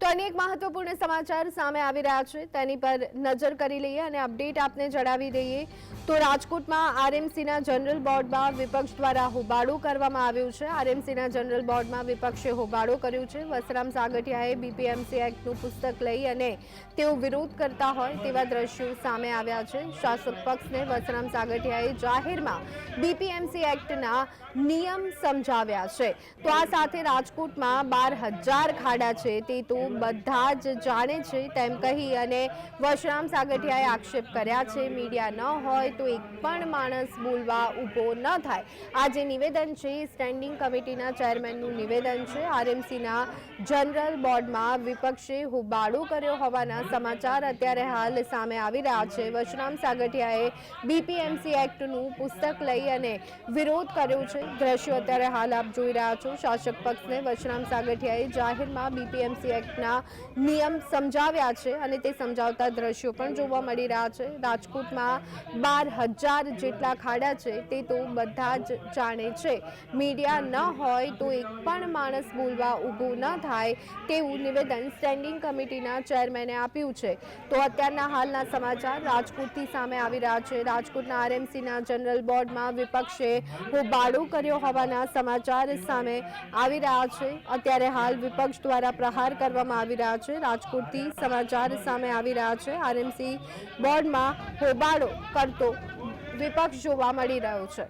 તો અનેક મહત્વપૂર્ણ સમાચાર સામે આવી રહ્યા છે, તેની પર નજર કરી લઈએ અને અપડેટ આપને જણાવી દઈએ તો રાજકોટમાં આરએમસીના જનરલ બોર્ડમાં વિપક્ષ દ્વારા હોબાળો કરવામાં આવ્યું છે। આરએમસીના જનરલ બોર્ડમાં વિપક્ષે હોબાળો કર્યું છે। વસરામ સાગઠિયાએ બીપીએમસી એક્ટનું પુસ્તક લઈ અને તેઓ વિરોધ કરતા હોય તેવા દ્રશ્યો સામે આવ્યા છે। શાસક પક્ષને વસરામ સાગઠિયાએ જાહેરમાં બીપીએમસી એક્ટના નિયમ સમજાવ્યા છે। તો આ સાથે રાજકોટમાં 12,000 ખાડા છે તે તો બધા જ જાણે છે તેમ કહી અને વસરામ સાગઠિયાએ આક્ષેપ કર્યા છે। મીડિયા ન હોય તો એક પણ માણસ બોલવા ઊભો ન થાય। આ જે નિવેદન છે સ્ટેન્ડિંગ કમિટીના ચેરમેનનું નિવેદન છે। આરએમસીના જનરલ બોર્ડમાં વિપક્ષે હોબાળો કર્યો હોવાના સમાચાર અત્યારે હાલ સામે આવી રહ્યા છે। વસરામ સાગઠિયાએ બીપીએમસી એક્ટનું પુસ્તક લઈ અને વિરોધ કર્યો છે। દ્રશ્યો અત્યારે હાલ આપ જોઈ રહ્યા છો। શાસક પક્ષને વસરામ સાગઠિયાએ જાહેરમાં બીપીએમસી એક્ટના નિયમ સમજાવ્યા છે અને તે સમજાવતા દ્રશ્યો પણ જોવા મળી રહ્યા છે। રાજકોટમાં 12,000 જેટલા ખાડા છે તે તો બધા જ જાણે છે। મીડિયા ન હોય તો એક પણ માણસ બોલવા ઊભું ન થાય તેવું નિવેદન સ્ટેન્ડિંગ કમિટીના ચેરમેને આપ્યું છે। તો અત્યારના હાલના સમાચાર રાજકોટથી સામે આવી રહ્યા છે। રાજકોટના આરએમસીના જનરલ બોર્ડમાં વિપક્ષે હોબાળો કર્યો હોવાના સમાચાર સામે આવી રહ્યા છે। અત્યારે હાલ વિપક્ષ દ્વારા પ્રહાર કરવામાં આવી રહ્યા છે। રાજકોટથી સમાચાર સામે આવી રહ્યા છે। આરએમસી બોર્ડમાં હોબાળો કરતો વિપક્ષ જોવા મળી રહ્યો છે।